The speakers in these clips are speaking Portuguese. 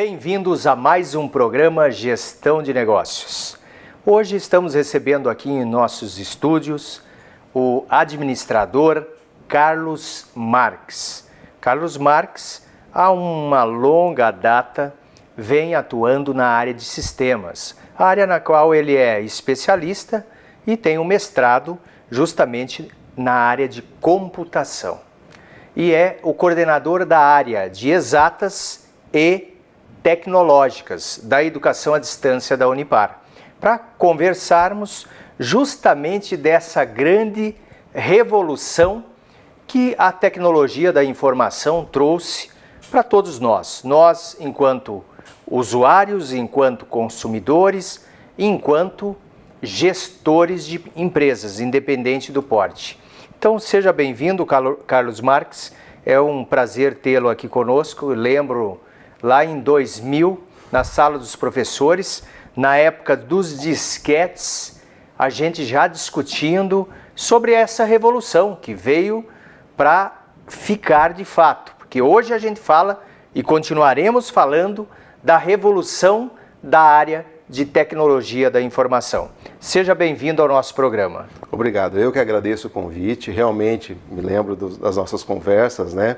Bem-vindos a mais um programa Gestão de Negócios. Hoje estamos recebendo aqui em nossos estúdios o administrador Carlos Marques. Carlos Marques, há uma longa data, vem atuando na área de sistemas, área na qual ele é especialista e tem um mestrado justamente na área de computação. E é o coordenador da área de exatas e tecnológicas da educação à distância da Unipar, para conversarmos justamente dessa grande revolução que a tecnologia da informação trouxe para todos nós. Nós, enquanto usuários, enquanto consumidores, enquanto gestores de empresas, independente do porte. Então, seja bem-vindo, Carlos Marques. É um prazer tê-lo aqui conosco. Eu lembro lá em 2000, na sala dos professores, na época dos disquetes, a gente já discutindo sobre essa revolução que veio para ficar de fato. Porque hoje a gente fala e continuaremos falando da revolução da área de tecnologia da informação. Seja bem-vindo ao nosso programa. Obrigado, eu que agradeço o convite, realmente me lembro das nossas conversas, né?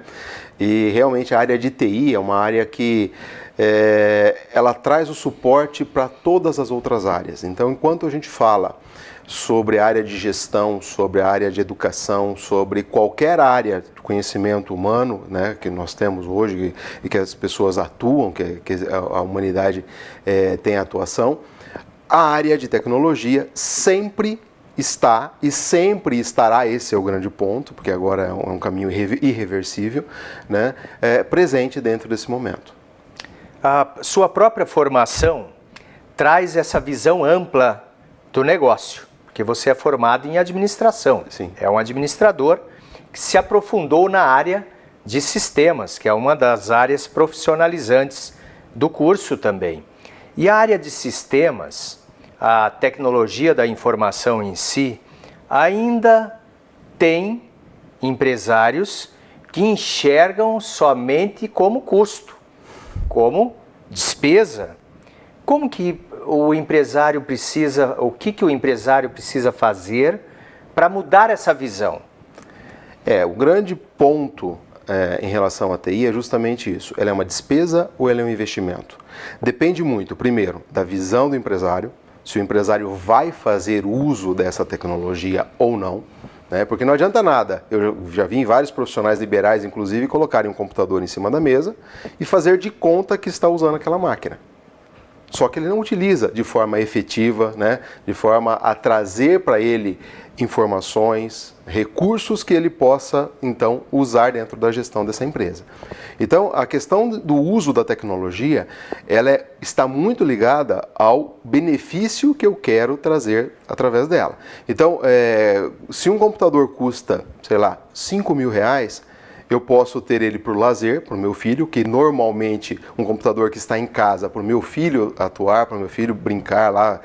E realmente a área de TI é uma área que ela traz o suporte para todas as outras áreas. Então, enquanto a gente fala sobre a área de gestão, sobre a área de educação, sobre qualquer área de conhecimento humano, né, que nós temos hoje e que as pessoas atuam, que a humanidade tem atuação, a área de tecnologia sempre está e sempre estará, esse é o grande ponto, porque agora é um caminho irreversível, né, presente dentro desse momento. A sua própria formação traz essa visão ampla do negócio, porque você é formado em administração. Sim. É um administrador que se aprofundou na área de sistemas, que é uma das áreas profissionalizantes do curso também. E a área de sistemas, a tecnologia da informação em si, ainda tem empresários que enxergam somente como custo, como despesa. Como que o empresário precisa, o que o empresário precisa fazer para mudar essa visão? O grande ponto em relação à TI é justamente isso. Ela é uma despesa ou ela é um investimento? Depende muito, primeiro, da visão do empresário, se o empresário vai fazer uso dessa tecnologia ou não, né? Porque não adianta nada. Eu já vi vários profissionais liberais, inclusive, colocarem um computador em cima da mesa e fazer de conta que está usando aquela máquina. Só que ele não utiliza de forma efetiva, né? De forma a trazer para ele informações, recursos que ele possa, então, usar dentro da gestão dessa empresa. Então, a questão do uso da tecnologia, ela está muito ligada ao benefício que eu quero trazer através dela. Então, se um computador custa, sei lá, R$5.000, eu posso ter ele para o lazer, para o meu filho, que normalmente um computador que está em casa, para o meu filho atuar, para o meu filho brincar lá,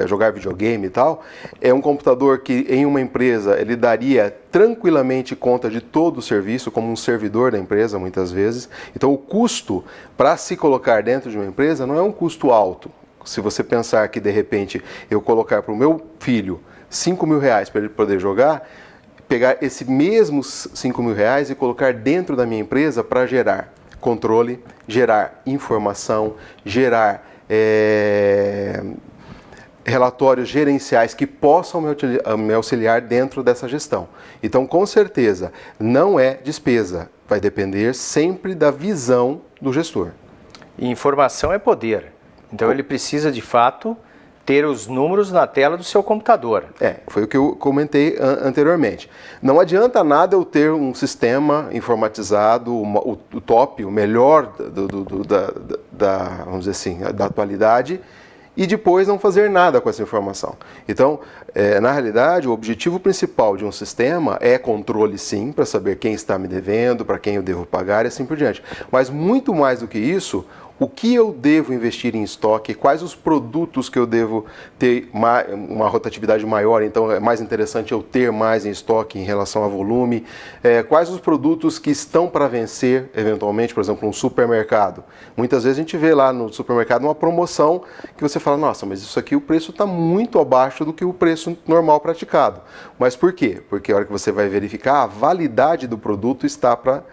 jogar videogame e tal, é um computador que em uma empresa ele daria tranquilamente conta de todo o serviço, como um servidor da empresa muitas vezes. Então o custo para se colocar dentro de uma empresa não é um custo alto. Se você pensar que de repente eu colocar para o meu filho R$5.000 para ele poder jogar, pegar esse mesmos R$5.000 e colocar dentro da minha empresa para gerar controle, gerar informação, gerar relatórios gerenciais que possam me auxiliar dentro dessa gestão. Então, com certeza, não é despesa, vai depender sempre da visão do gestor. E informação é poder, então ele precisa de fato ter os números na tela do seu computador. Foi o que eu comentei anteriormente. Não adianta nada eu ter um sistema informatizado, o top, o melhor vamos dizer assim, da atualidade, e depois não fazer nada com essa informação. Então, na realidade, o objetivo principal de um sistema é controle, sim, para saber quem está me devendo, para quem eu devo pagar e assim por diante. Mas muito mais do que isso, o que eu devo investir em estoque, quais os produtos que eu devo ter uma rotatividade maior, então é mais interessante eu ter mais em estoque em relação a volume, quais os produtos que estão para vencer, eventualmente, por exemplo, um supermercado. Muitas vezes a gente vê lá no supermercado uma promoção que você fala, nossa, mas isso aqui o preço está muito abaixo do que o preço normal praticado. Mas por quê? Porque a hora que você vai verificar, a validade do produto está para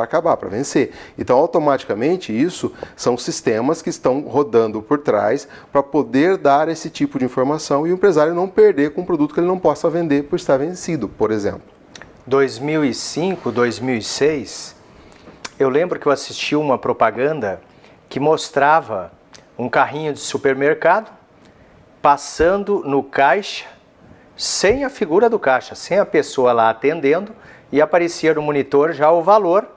acabar, para vencer. Então, automaticamente, isso são sistemas que estão rodando por trás para poder dar esse tipo de informação e o empresário não perder com um produto que ele não possa vender por estar vencido, por exemplo. 2005, 2006, eu lembro que eu assisti uma propaganda que mostrava um carrinho de supermercado passando no caixa sem a figura do caixa, sem a pessoa lá atendendo, e aparecia no monitor já o valor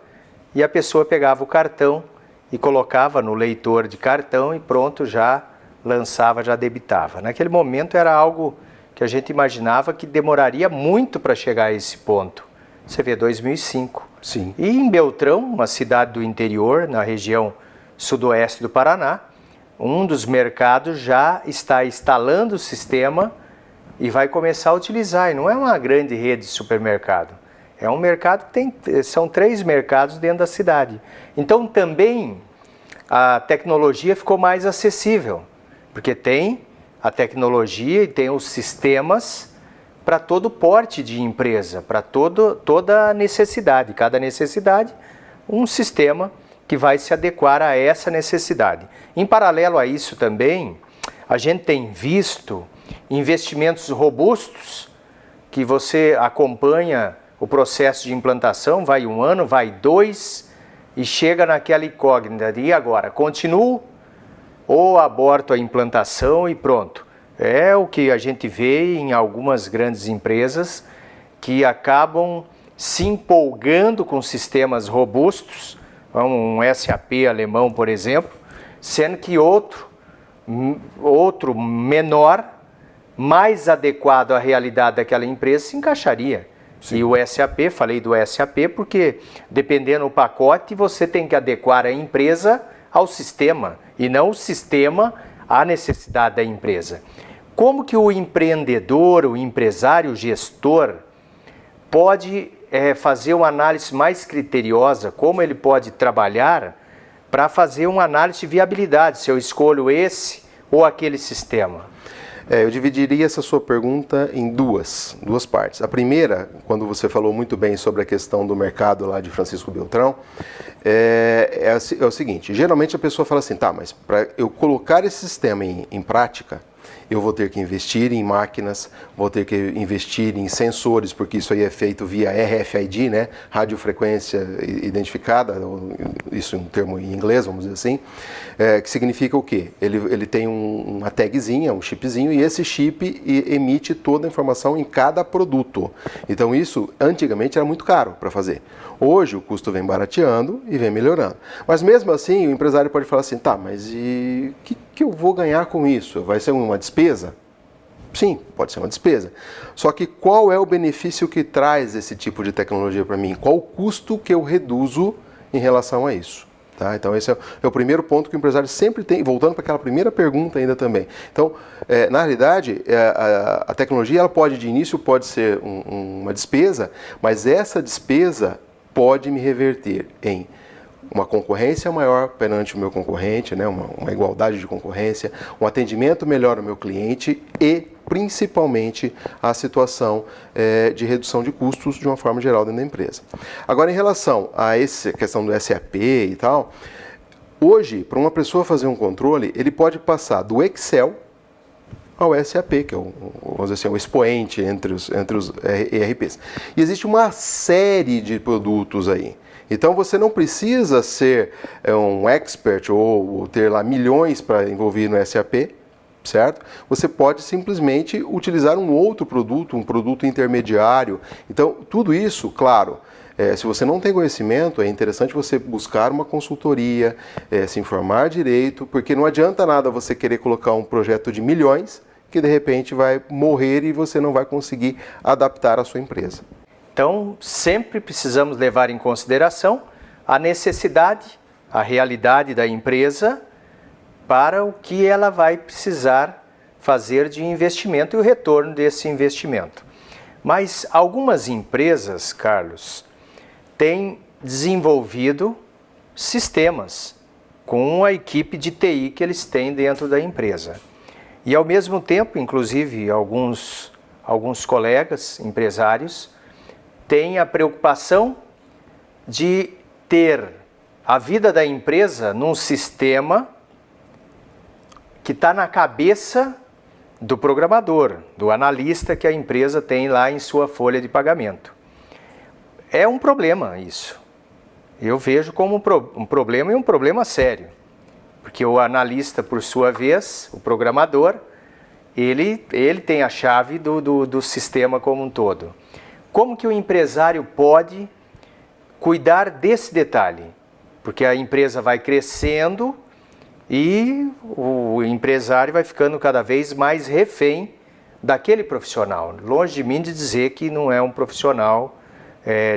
e a pessoa pegava o cartão e colocava no leitor de cartão e pronto, já lançava, já debitava. Naquele momento era algo que a gente imaginava que demoraria muito para chegar a esse ponto. Você vê, 2005. Sim. E em Beltrão, uma cidade do interior, na região sudoeste do Paraná, um dos mercados já está instalando o sistema e vai começar a utilizar. E não é uma grande rede de supermercado. É um mercado que são 3 mercados dentro da cidade. Então também a tecnologia ficou mais acessível, porque tem a tecnologia e tem os sistemas para todo porte de empresa, para toda necessidade. Cada necessidade, um sistema que vai se adequar a essa necessidade. Em paralelo a isso também, a gente tem visto investimentos robustos que você acompanha o processo de implantação, vai 1 ano, vai 2 e chega naquela incógnita. E agora, continuo ou aborto a implantação e pronto? É o que a gente vê em algumas grandes empresas que acabam se empolgando com sistemas robustos, um SAP alemão, por exemplo, sendo que outro menor, mais adequado à realidade daquela empresa, se encaixaria. Sim. E o SAP, falei do SAP porque dependendo do pacote você tem que adequar a empresa ao sistema e não o sistema à necessidade da empresa. Como que o empreendedor, o empresário, o gestor pode fazer uma análise mais criteriosa, como ele pode trabalhar para fazer uma análise de viabilidade, se eu escolho esse ou aquele sistema? Eu dividiria essa sua pergunta em duas partes. A primeira, quando você falou muito bem sobre a questão do mercado lá de Francisco Beltrão, é o seguinte, geralmente a pessoa fala assim, tá, mas para eu colocar esse sistema em prática, eu vou ter que investir em máquinas, vou ter que investir em sensores, porque isso aí é feito via RFID, né? Radiofrequência identificada, isso é um termo em inglês, vamos dizer assim, que significa o quê? Ele tem uma tagzinha, um chipzinho, e esse chip emite toda a informação em cada produto. Então isso, antigamente, era muito caro para fazer. Hoje o custo vem barateando e vem melhorando. Mas mesmo assim, o empresário pode falar assim, tá, mas e o que eu vou ganhar com isso? Vai ser uma despesa? Sim, pode ser uma despesa. Só que qual é o benefício que traz esse tipo de tecnologia para mim? Qual o custo que eu reduzo em relação a isso? Tá? Então esse é o primeiro ponto que o empresário sempre tem, voltando para aquela primeira pergunta ainda também. Então, na realidade, a tecnologia ela pode de início pode ser uma despesa, mas essa despesa pode me reverter em uma concorrência maior perante o meu concorrente, né? uma igualdade de concorrência, um atendimento melhor ao meu cliente e, principalmente, a situação de redução de custos de uma forma geral dentro da empresa. Agora, em relação a essa questão do SAP e tal, hoje, para uma pessoa fazer um controle, ele pode passar do Excel ao SAP, que é vamos dizer assim, o expoente entre os ERPs. E existe uma série de produtos aí. Então você não precisa ser um expert ou ter lá milhões para envolver no SAP, certo? Você pode simplesmente utilizar um outro produto, um produto intermediário. Então tudo isso, claro, se você não tem conhecimento, é interessante você buscar uma consultoria, se informar direito, porque não adianta nada você querer colocar um projeto de milhões que de repente vai morrer e você não vai conseguir adaptar a sua empresa. Então, sempre precisamos levar em consideração a necessidade a realidade da empresa para o que ela vai precisar fazer de investimento e o retorno desse investimento. Mas algumas empresas, Carlos, têm desenvolvido sistemas com a equipe de TI que eles têm dentro da empresa. E ao mesmo tempo, inclusive, alguns colegas empresários têm a preocupação de ter a vida da empresa num sistema que está na cabeça do programador, do analista que a empresa tem lá em sua folha de pagamento. É um problema isso. Eu vejo como um problema e um problema sério. Porque o analista, por sua vez, o programador, ele tem a chave do sistema como um todo. Como que o empresário pode cuidar desse detalhe? Porque a empresa vai crescendo e o empresário vai ficando cada vez mais refém daquele profissional. Longe de mim de dizer que não é um profissional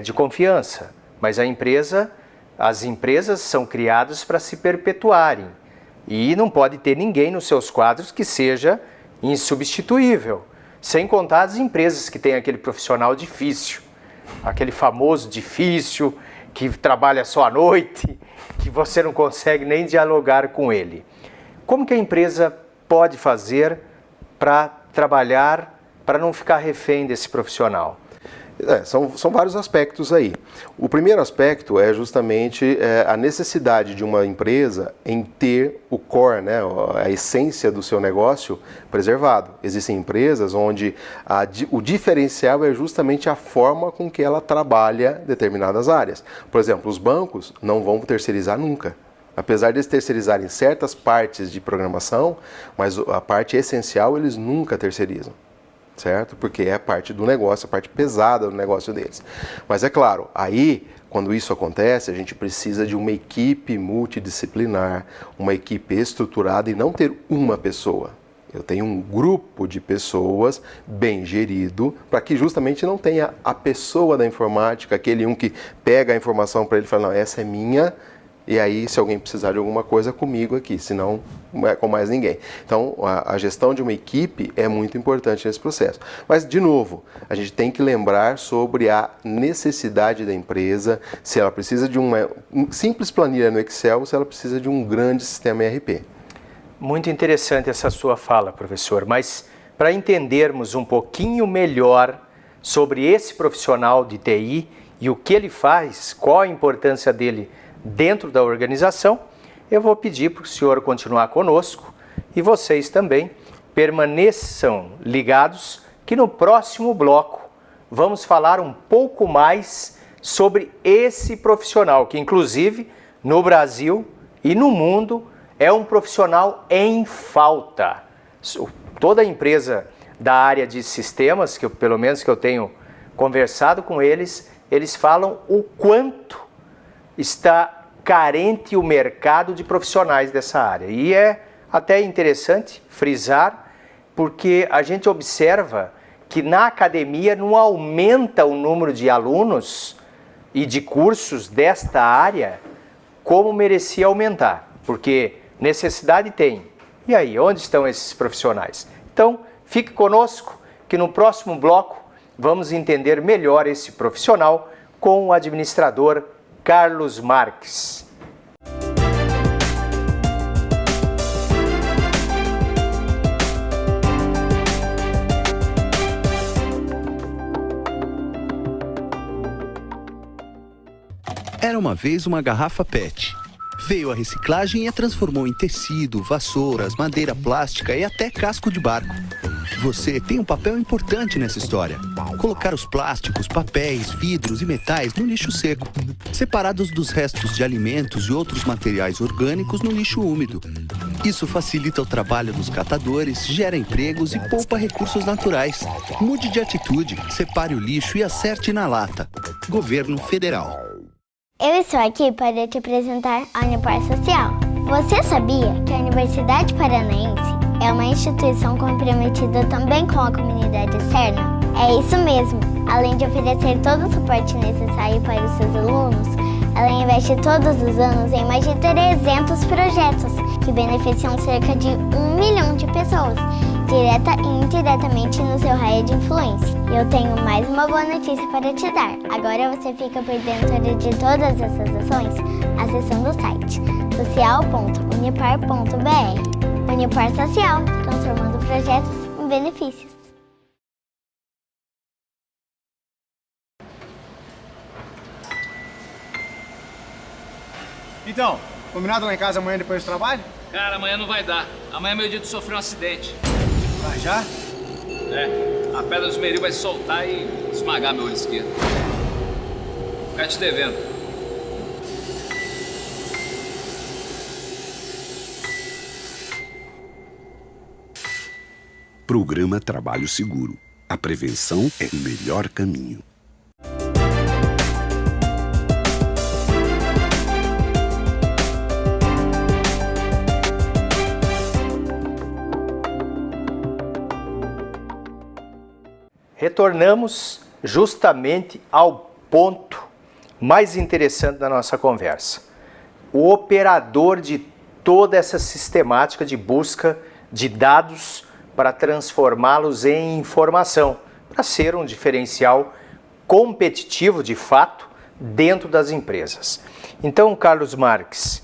de confiança, mas as empresas são criadas para se perpetuarem e não pode ter ninguém nos seus quadros que seja insubstituível, sem contar as empresas que têm aquele profissional difícil, aquele famoso difícil que trabalha só à noite, que você não consegue nem dialogar com ele. Como que a empresa pode fazer para trabalhar, para não ficar refém desse profissional? São vários aspectos aí. O primeiro aspecto é justamente a necessidade de uma empresa em ter o core, né, a essência do seu negócio preservado. Existem empresas onde o diferencial é justamente a forma com que ela trabalha determinadas áreas. Por exemplo, os bancos não vão terceirizar nunca. Apesar de eles terceirizarem certas partes de programação, mas a parte essencial eles nunca terceirizam. Certo? Porque é parte do negócio, a parte pesada do negócio deles. Mas é claro, aí, quando isso acontece, a gente precisa de uma equipe multidisciplinar, uma equipe estruturada e não ter uma pessoa. Eu tenho um grupo de pessoas bem gerido, para que justamente não tenha a pessoa da informática, aquele que pega a informação para ele e fala, não, essa é minha, e aí se alguém precisar de alguma coisa, comigo aqui, senão não é com mais ninguém. Então, a gestão de uma equipe é muito importante nesse processo. Mas, de novo, a gente tem que lembrar sobre a necessidade da empresa, se ela precisa de uma simples planilha no Excel, ou se ela precisa de um grande sistema ERP. Muito interessante essa sua fala, professor, mas para entendermos um pouquinho melhor sobre esse profissional de TI e o que ele faz, qual a importância dele dentro da organização, eu vou pedir para o senhor continuar conosco e vocês também permaneçam ligados que no próximo bloco vamos falar um pouco mais sobre esse profissional que inclusive no Brasil e no mundo é um profissional em falta. Toda empresa da área de sistemas, pelo menos que eu tenho conversado com eles, eles falam o quanto está carente o mercado de profissionais dessa área. E é até interessante frisar, porque a gente observa que na academia não aumenta o número de alunos e de cursos desta área como merecia aumentar, porque necessidade tem. E aí, onde estão esses profissionais? Então, fique conosco que no próximo bloco vamos entender melhor esse profissional com o administrador Carlos Marques. Era uma vez uma garrafa PET. Veio a reciclagem e a transformou em tecido, vassouras, madeira plástica e até casco de barco. Você tem um papel importante nessa história. Colocar os plásticos, papéis, vidros e metais no lixo seco, separados dos restos de alimentos e outros materiais orgânicos no lixo úmido. Isso facilita o trabalho dos catadores, gera empregos e poupa recursos naturais. Mude de atitude, separe o lixo e acerte na lata. Governo Federal. Eu estou aqui para te apresentar a Unipar Social. Você sabia que a Universidade Paranaense é uma instituição comprometida também com a comunidade externa? É isso mesmo! Além de oferecer todo o suporte necessário para os seus alunos, Ela investe todos os anos em mais de 300 projetos que beneficiam cerca de 1 milhão de pessoas, direta e indiretamente no seu raio de influência. E eu tenho mais uma boa notícia para te dar. Agora você fica por dentro de todas essas ações acessando o site social.unipar.br. Unipar Social, transformando projetos em benefícios. Então, combinado lá em casa amanhã depois do trabalho? Cara, amanhã não vai dar. Amanhã é meu dia de sofrer um acidente. Vai já? É, a pedra do esmeril vai soltar e esmagar meu olho esquerdo. Vou ficar te devendo. Programa Trabalho Seguro. A prevenção é o melhor caminho. Retornamos justamente ao ponto mais interessante da nossa conversa. O operador de toda essa sistemática de busca de dados para transformá-los em informação, para ser um diferencial competitivo de fato dentro das empresas. Então, Carlos Marques,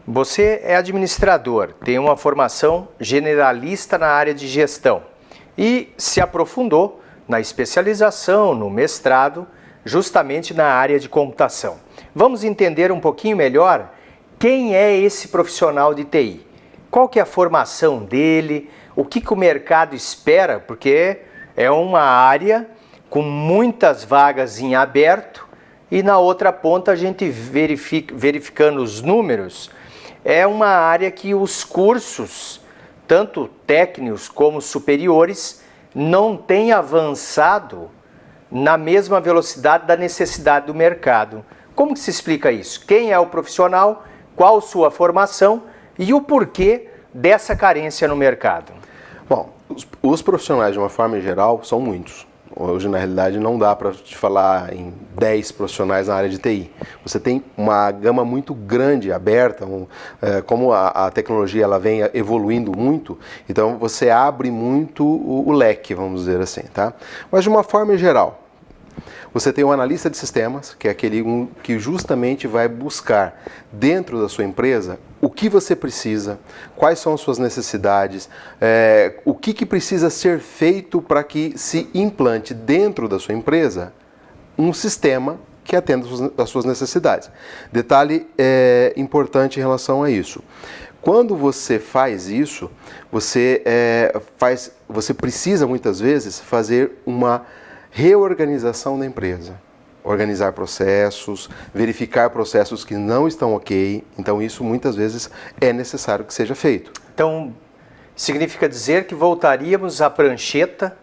você é administrador, tem uma formação generalista na área de gestão e se aprofundou na especialização, no mestrado, justamente na área de computação. Vamos entender um pouquinho melhor quem é esse profissional de TI. Qual que é a formação dele, o que o mercado espera, porque é uma área com muitas vagas em aberto e na outra ponta a gente verificando os números, é uma área que os cursos, tanto técnicos como superiores, não tem avançado na mesma velocidade da necessidade do mercado. Como que se explica isso? Quem é o profissional, qual sua formação e o porquê dessa carência no mercado? Bom, os profissionais de uma forma geral são muitos. Hoje, na realidade, não dá para te falar em 10 profissionais na área de TI. Você tem uma gama muito grande, aberta, como a tecnologia ela vem evoluindo muito, então você abre muito o leque, vamos dizer assim, tá? Mas de uma forma geral, você tem um analista de sistemas, que é aquele que justamente vai buscar dentro da sua empresa o que você precisa, quais são as suas necessidades, o que precisa ser feito para que se implante dentro da sua empresa um sistema que atenda às suas necessidades. Detalhe importante em relação a isso. Quando você faz isso, você precisa muitas vezes fazer uma reorganização da empresa, organizar processos, verificar processos que não estão ok, então isso muitas vezes é necessário que seja feito. Então, significa dizer que voltaríamos à prancheta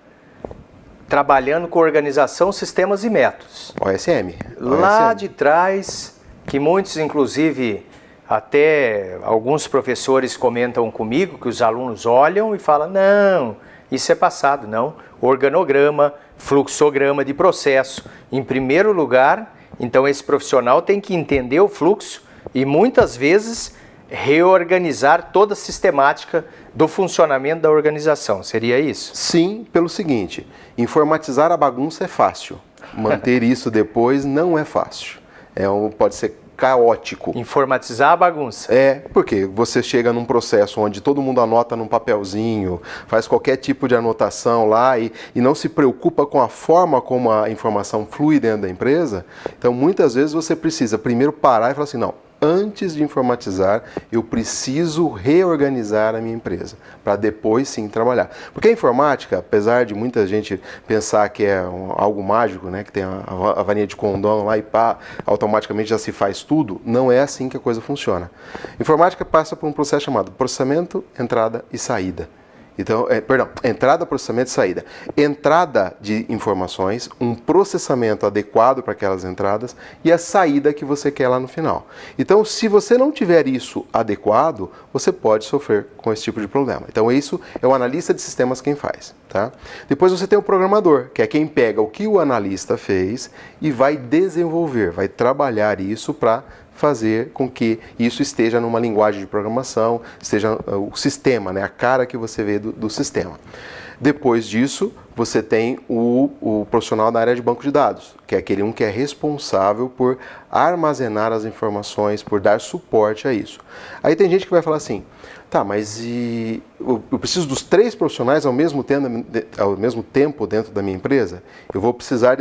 trabalhando com organização, sistemas e métodos. OSM. Lá de trás, que muitos, inclusive, até alguns professores comentam comigo, que os alunos olham e falam, não, isso é passado, não. Organograma, fluxograma de processo. Em primeiro lugar, então esse profissional tem que entender o fluxo e muitas vezes reorganizar toda a sistemática do funcionamento da organização. Seria isso? Sim, pelo seguinte, informatizar a bagunça é fácil. Manter isso depois não é fácil. Pode ser caótico. Informatizar a bagunça. Porque você chega num processo onde todo mundo anota num papelzinho, faz qualquer tipo de anotação lá e não se preocupa com a forma como a informação flui dentro da empresa. Então, muitas vezes você precisa primeiro parar e falar assim, não, antes de informatizar, eu preciso reorganizar a minha empresa, para depois sim trabalhar. Porque a informática, apesar de muita gente pensar que é algo mágico, né, que tem a varinha de condão lá e pá, automaticamente já se faz tudo, não é assim que a coisa funciona. Informática passa por um processo chamado processamento, entrada e saída. Então, entrada, processamento e saída. Entrada de informações, um processamento adequado para aquelas entradas e a saída que você quer lá no final. Então, se você não tiver isso adequado, você pode sofrer com esse tipo de problema. Então, isso é o analista de sistemas quem faz. Tá? Depois você tem o programador, que é quem pega o que o analista fez e vai desenvolver, vai trabalhar isso para fazer com que isso esteja numa linguagem de programação, esteja o sistema, né, a cara que você vê do sistema. Depois disso, você tem o profissional da área de banco de dados, que é aquele que é responsável por armazenar as informações, por dar suporte a isso. Aí tem gente que vai falar assim, tá, mas eu preciso dos 3 profissionais ao mesmo tempo dentro da minha empresa? Eu vou precisar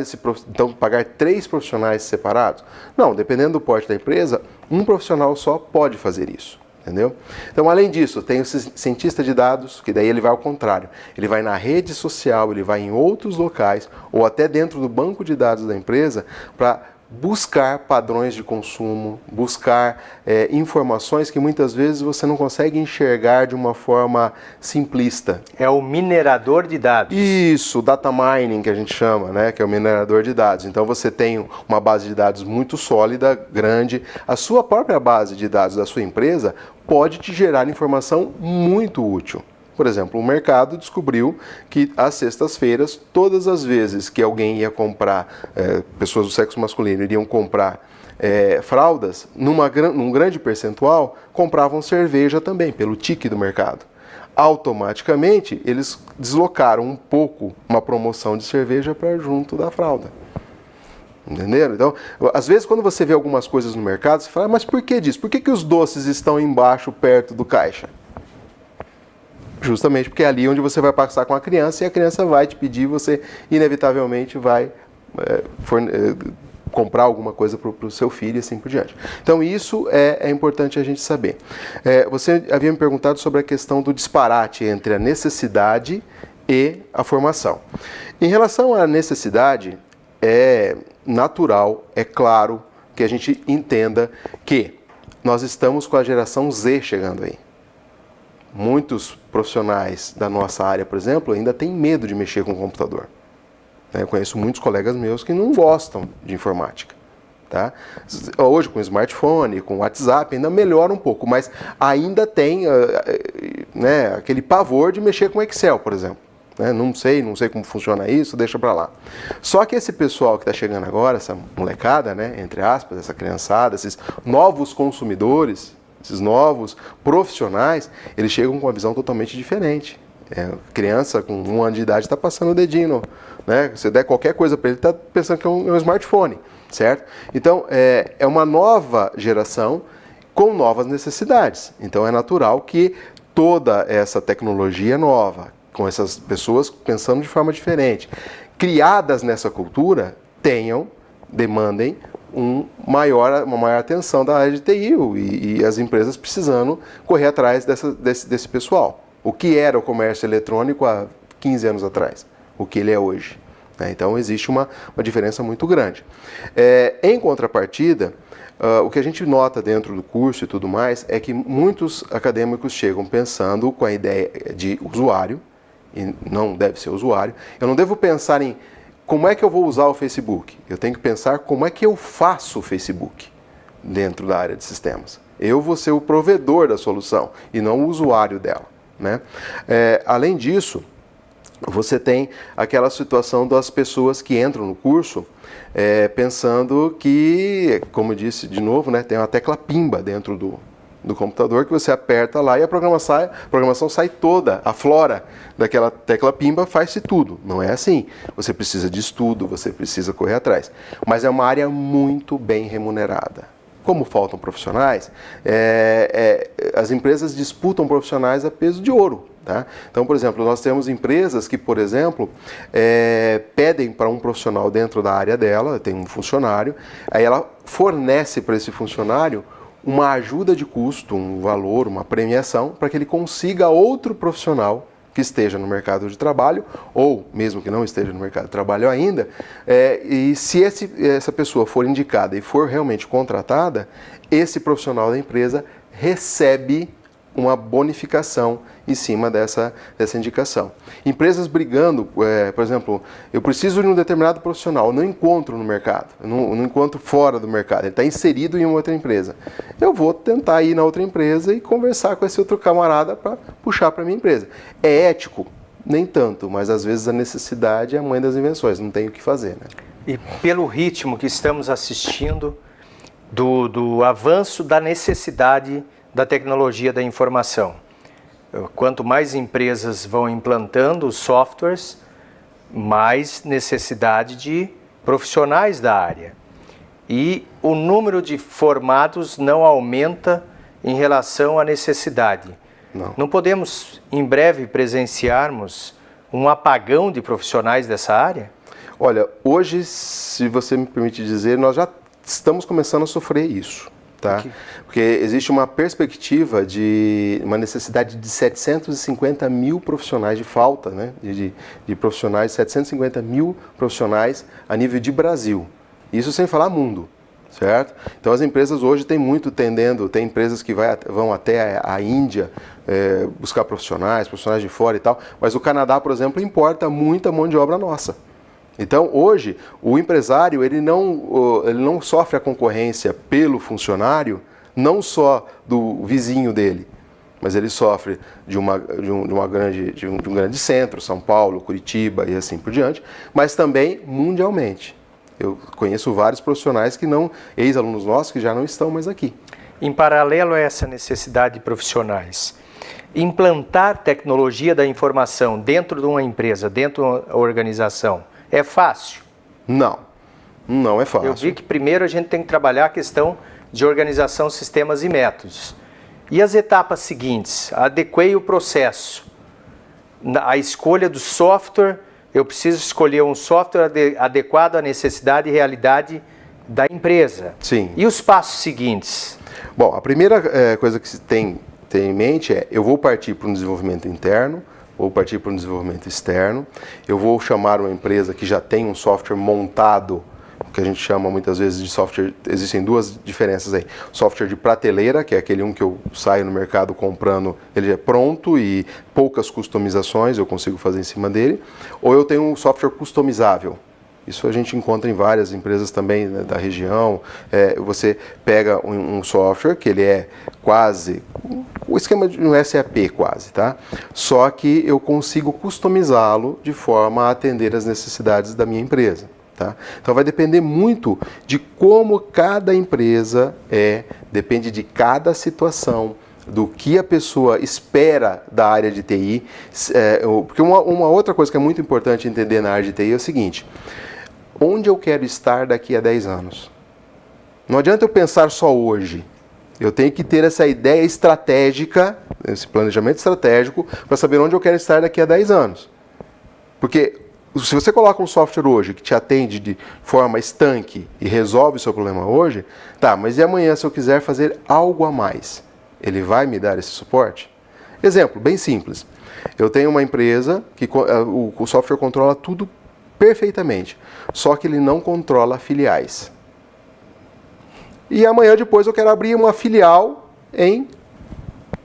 então pagar 3 profissionais separados? Não, dependendo do porte da empresa, um profissional só pode fazer isso. Entendeu? Então, além disso, tem o cientista de dados, que daí ele vai ao contrário. Ele vai na rede social, ele vai em outros locais, ou até dentro do banco de dados da empresa, para buscar padrões de consumo, buscar informações que muitas vezes você não consegue enxergar de uma forma simplista. É o minerador de dados. Isso, data mining que a gente chama, né, que é o minerador de dados. Então você tem uma base de dados muito sólida, grande. A sua própria base de dados da sua empresa pode te gerar informação muito útil. Por exemplo, o mercado descobriu que às sextas-feiras, todas as vezes que alguém ia comprar, pessoas do sexo masculino iriam comprar fraldas, num grande percentual, compravam cerveja também, pelo tique do mercado. Automaticamente, eles deslocaram um pouco uma promoção de cerveja para junto da fralda. Entenderam? Então, às vezes, quando você vê algumas coisas no mercado, você fala, mas por que disso? Por que os doces estão embaixo, perto do caixa? Justamente porque é ali onde você vai passar com a criança e a criança vai te pedir, você inevitavelmente vai comprar alguma coisa para o seu filho e assim por diante. Então isso é importante a gente saber. Você havia me perguntado sobre a questão do disparate entre a necessidade e a formação. Em relação à necessidade, é natural, é claro que a gente entenda que nós estamos com a geração Z chegando aí. Muitos profissionais da nossa área, por exemplo, ainda têm medo de mexer com o computador. Eu conheço muitos colegas meus que não gostam de informática. Tá? Hoje, com smartphone, com WhatsApp, ainda melhora um pouco, mas ainda tem aquele pavor de mexer com Excel, por exemplo. Não sei como funciona isso, deixa para lá. Só que esse pessoal que está chegando agora, essa molecada, entre aspas, essa criançada, esses novos consumidores, esses novos profissionais, eles chegam com uma visão totalmente diferente. Criança com 1 ano de idade está passando o dedinho, Se você der qualquer coisa para ele, está pensando que é um smartphone, certo? Então, é uma nova geração com novas necessidades. Então, é natural que toda essa tecnologia nova, com essas pessoas pensando de forma diferente, criadas nessa cultura, demandem uma maior atenção da área de TI e as empresas precisando correr atrás desse pessoal. O que era o comércio eletrônico há 15 anos atrás, o que ele é hoje. Então existe uma diferença muito grande. Em contrapartida, o que a gente nota dentro do curso e tudo mais é que muitos acadêmicos chegam pensando com a ideia de usuário, e não deve ser usuário. Eu não devo pensar em como é que eu vou usar o Facebook. Eu tenho que pensar como é que eu faço o Facebook dentro da área de sistemas. Eu vou ser o provedor da solução e não o usuário dela. Além disso, você tem aquela situação das pessoas que entram no curso pensando que, como eu disse de novo, tem uma tecla pimba dentro do computador que você aperta lá e a programação sai toda, a flora daquela tecla pimba faz-se tudo. Não é assim. Você precisa de estudo, você precisa correr atrás. Mas é uma área muito bem remunerada. Como faltam profissionais, as empresas disputam profissionais a peso de ouro. Tá? Então, por exemplo, nós temos empresas que, por exemplo, pedem para um profissional dentro da área dela, tem um funcionário, aí ela fornece para esse funcionário uma ajuda de custo, um valor, uma premiação, para que ele consiga outro profissional que esteja no mercado de trabalho, ou mesmo que não esteja no mercado de trabalho ainda, e se essa pessoa for indicada e for realmente contratada, esse profissional da empresa recebe uma bonificação em cima dessa indicação. Empresas brigando, por exemplo, eu preciso de um determinado profissional, eu não encontro no mercado, eu não encontro fora do mercado, ele está inserido em uma outra empresa. Eu vou tentar ir na outra empresa e conversar com esse outro camarada para puxar para a minha empresa. É ético? Nem tanto, mas às vezes a necessidade é a mãe das invenções, não tem o que fazer, né? E pelo ritmo que estamos assistindo do avanço da necessidade da tecnologia da informação. Quanto mais empresas vão implantando os softwares, mais necessidade de profissionais da área. E o número de formados não aumenta em relação à necessidade. Não podemos, em breve, presenciarmos um apagão de profissionais dessa área? Olha, hoje, se você me permite dizer, nós já estamos começando a sofrer isso. Tá? Porque existe uma perspectiva de uma necessidade de 750 mil profissionais de falta, né? de profissionais, 750 mil profissionais a nível de Brasil. Isso sem falar mundo, certo? Então as empresas hoje têm muito tendendo, tem empresas que vão até a Índia buscar profissionais de fora e tal, mas o Canadá, por exemplo, importa muita mão de obra nossa. Então, hoje, o empresário ele não sofre a concorrência pelo funcionário, não só do vizinho dele, mas ele sofre de um grande centro, São Paulo, Curitiba e assim por diante, mas também mundialmente. Eu conheço vários profissionais que não, ex-alunos nossos, que já não estão mais aqui. Em paralelo a essa necessidade de profissionais, implantar tecnologia da informação dentro de uma empresa, dentro de uma organização, é fácil? Não é fácil. Eu vi que primeiro a gente tem que trabalhar a questão de organização, sistemas e métodos. E as etapas seguintes? Adequei o processo. A escolha do software, eu preciso escolher um software adequado à necessidade e realidade da empresa. Sim. E os passos seguintes? Bom, a primeira coisa que se tem em mente é, eu vou partir para um desenvolvimento interno, vou partir para um desenvolvimento externo, eu vou chamar uma empresa que já tem um software montado, que a gente chama muitas vezes de software, existem duas diferenças aí, software de prateleira, que é aquele que eu saio no mercado comprando, ele é pronto e poucas customizações eu consigo fazer em cima dele, ou eu tenho um software customizável. Isso a gente encontra em várias empresas também, né, da região. Você pega um software que ele é quase o esquema de um SAP quase, tá? Só que eu consigo customizá-lo de forma a atender as necessidades da minha empresa. Tá? Então vai depender muito de como cada empresa depende de cada situação, do que a pessoa espera da área de TI. Porque uma outra coisa que é muito importante entender na área de TI é o seguinte: onde eu quero estar daqui a 10 anos? Não adianta eu pensar só hoje. Eu tenho que ter essa ideia estratégica, esse planejamento estratégico, para saber onde eu quero estar daqui a 10 anos. Porque se você coloca um software hoje que te atende de forma estanque e resolve o seu problema hoje, tá, mas e amanhã se eu quiser fazer algo a mais? Ele vai me dar esse suporte? Exemplo, bem simples. Eu tenho uma empresa que o software controla tudo perfeitamente, só que ele não controla filiais. E amanhã depois eu quero abrir uma filial em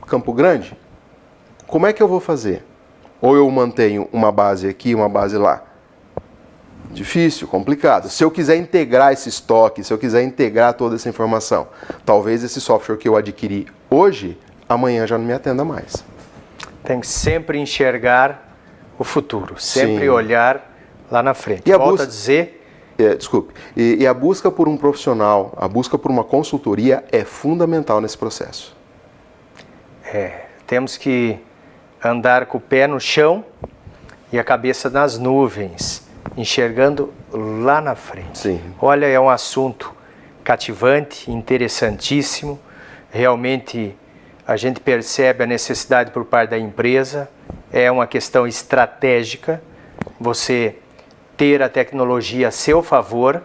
Campo Grande. Como é que eu vou fazer? Ou eu mantenho uma base aqui, uma base lá? Difícil, complicado. Se eu quiser integrar esse estoque, se eu quiser integrar toda essa informação, talvez esse software que eu adquiri hoje, amanhã já não me atenda mais. Tem que sempre enxergar o futuro, sempre Sim. olhar lá na frente. E Volto a dizer... Desculpe. E a busca por um profissional, a busca por uma consultoria é fundamental nesse processo. Temos que andar com o pé no chão e a cabeça nas nuvens, enxergando lá na frente. Sim. Olha, é um assunto cativante, interessantíssimo. Realmente a gente percebe a necessidade por parte da empresa. É uma questão estratégica, você ter a tecnologia a seu favor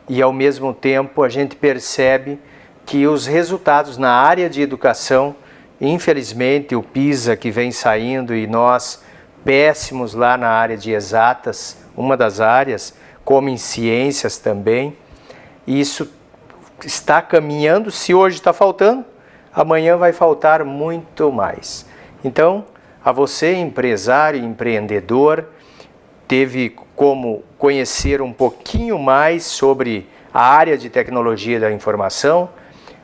e, ao mesmo tempo, a gente percebe que os resultados na área de educação, infelizmente, o PISA que vem saindo e nós péssimos lá na área de exatas, uma das áreas, como em ciências também, isso está caminhando. Se hoje está faltando, amanhã vai faltar muito mais. Então, a você, empresário, empreendedor, teve como conhecer um pouquinho mais sobre a área de tecnologia da informação,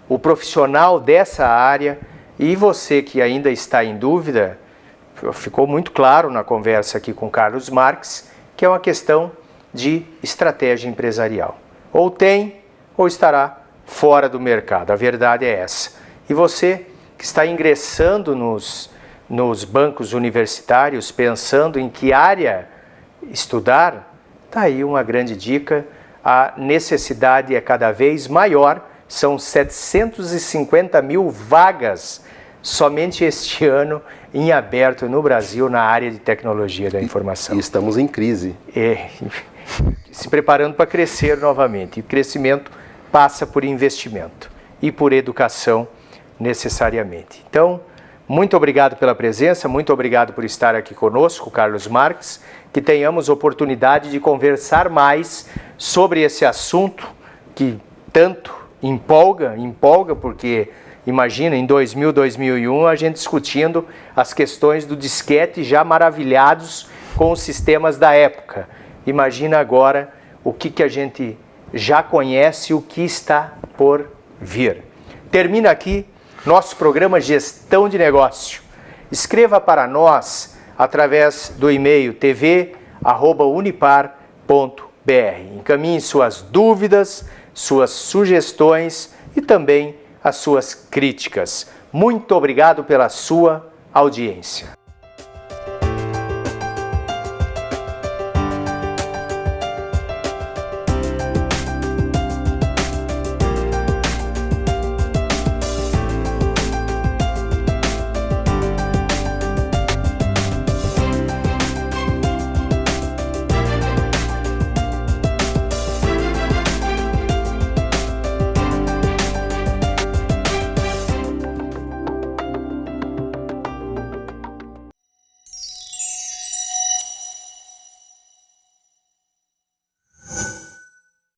o profissional dessa área, e você que ainda está em dúvida, ficou muito claro na conversa aqui com Carlos Marques, que é uma questão de estratégia empresarial. Ou tem, ou estará fora do mercado. A verdade é essa. E você que está ingressando nos bancos universitários, pensando em que área estudar, está aí uma grande dica. A necessidade é cada vez maior, são 750 mil vagas somente este ano em aberto no Brasil na área de tecnologia da informação. E estamos em crise. Se preparando para crescer novamente. E o crescimento passa por investimento e por educação necessariamente. Então, muito obrigado pela presença, muito obrigado por estar aqui conosco, Carlos Marques, que tenhamos oportunidade de conversar mais sobre esse assunto que tanto empolga porque imagina, em 2000, 2001, a gente discutindo as questões do disquete, já maravilhados com os sistemas da época. Imagina agora o que a gente já conhece, o que está por vir. Termina aqui nosso programa Gestão de Negócio. Escreva para nós através do e-mail tv@unipar.br. Encaminhe suas dúvidas, suas sugestões e também as suas críticas. Muito obrigado pela sua audiência.